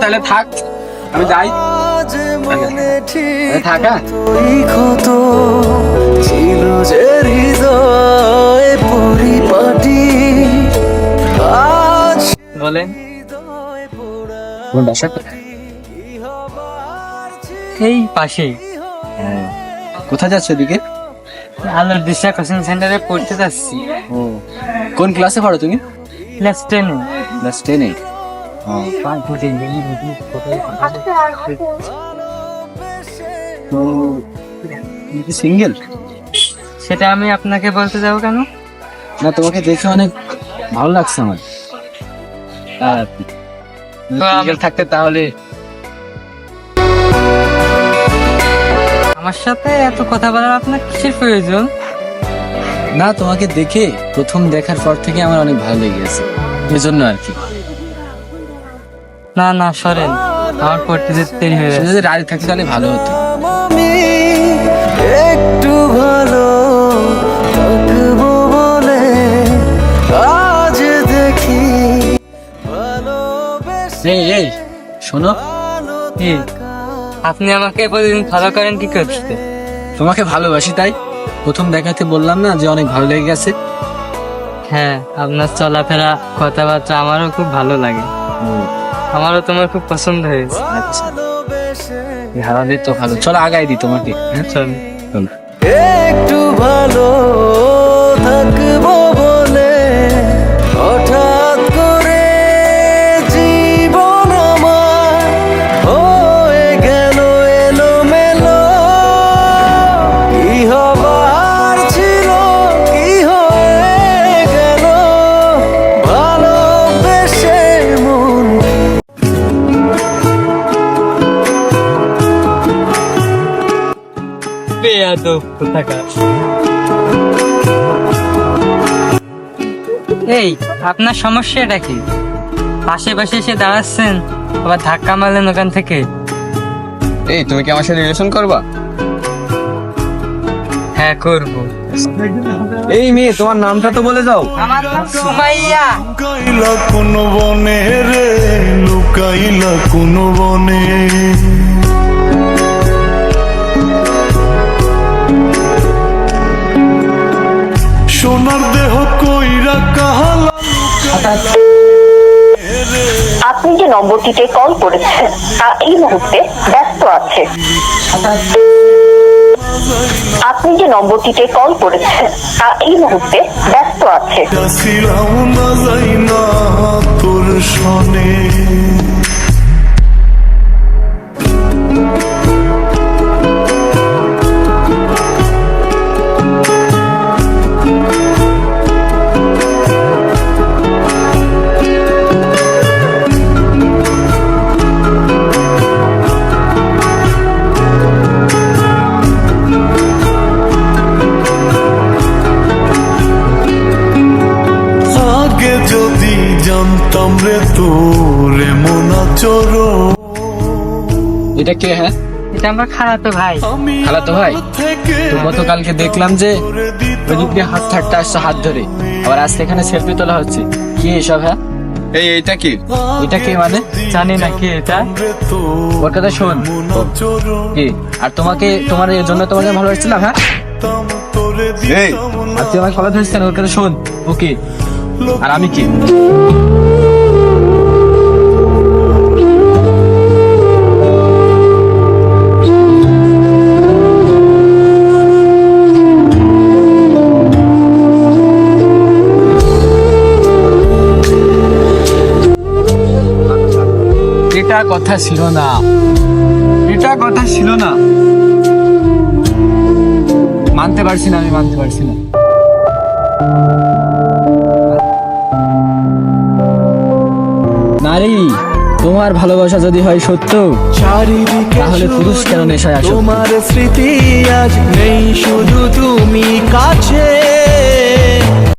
তাহলে থাক, আমি যাই। থাকা কত ছিল যে হৃদয় পরিপাটি আজ বলেন তোমার বাসা কোথায়? এই পাশেই কোথায় যাচ্ছ এদিকে? আলোর দিশা কোচিং সেন্টারে পড়তে যাচ্ছি। ও, কোন ক্লাসে পড়ো তুমি? ক্লাস 10 ক্লাস 10-এ। তো সিঙ্গেল? সেটা আমি আপনাকে বলতে যাবো কেন? না, তোমাকে দেখে অনেক ভালো লাগছে আমার। সিঙ্গেল থাকতে তাহলে আমার সাথে এত কথা বলার আপনার কিসের প্রয়োজন? না, তোমাকে দেখে প্রথম দেখার পর থেকে আমার অনেক ভালো লেগে গেছে, এই জন্য আর কি। না না সরেন, আমার পড়তে যেতে দেরি হয়ে সে যাচ্ছে। যদি রাজি থাকতে তাহলে ভালো হতো। আমি একটু ভালো থাকবো বলে আজ দেখি ভালোবেসে এই এই শোনো, কি? আপনি আমাকে প্রতিদিন ফলো করেন কি করতে? তোমাকে ভালোবাসি তাই প্রথম দেখাতে বললাম না যে অনেক ভালো লেগে গেছে। হ্যাঁ, আপনার চলাফেরা কথাবার্তা আমারও খুব ভালো লাগে। আমারও তোমার খুব পছন্দ হয়েছে। আচ্ছা, হারালে তো ভালো, চলো আগাই দিই তোমাকে। হ্যাঁ চল। চলো। একটু ভালো থাকবো বলে হঠাৎ করে জীবন আমার হয়ে গেল এলোমেলো। কি হবার ছিল কি হয়ে গেল ভালোবেসে মন বেয়াদব কোথাকার। এই, আপনার সমস্যাটা কি? পাশে পাশে এসে দাঁড়াচ্ছেন, আবার ধাক্কা মারলেন ওখান থেকে। এই, তুমি কি আমার সাথে রিলেশন করবা? হ্যাঁ করবো। এই মেয়ে, তোমার নামটা তো বলে যাও। আমার নাম সুমাইয়া। লুকাইলা কোন বনে রে, লুকাইলা কোন বনে। সোনার দেহ কইরা কাহালা আপনি যে নম্বরটিতে কল করেছেন তা এই মুহূর্তে ব্যস্ত আছে। আপনি যে নম্বরটিতে কল করেছেন তা এই মুহূর্তে ব্যস্ত আছে। ছিলাম না যাই না তোর সনে। আগে যদি জানতাম রে তোর এমন আচরণ। এটা কে? হ্যাঁ, এটা আমার খালাতো ভাই। খালাতো ভাই? তো গতকালকে দেখলাম যে ওদিক দিয়ে হাত ঠাট্টা আসছে হাত ধরে, আবার আজকে এখানে সেলফি তোলা হচ্ছে। কি এসব? হ্যাঁ, এইটা কি? এটা কে মানে? জানি না কি এটা। ওর কথা শোন। কি? আর তোমাকে, তোমার এর জন্য তোমাকে ভালো লাগছিলাম। হ্যাঁ, এই, আর তুই আমাকে ভালো ধরিস কেন? ওর কথা শোন। ওকে, আর আমি কি? এটা কথা ছিল না, এটা কথা ছিল না। মানতে পারছি না, আমি মানতে পারছি না। নারী, তোমার ভালোবাসা যদি হয় সত্য, তাহলে পুরুষ কেন নেশায় আসো? তোমার স্মৃতি আজ নেই, শুধু তুমি কার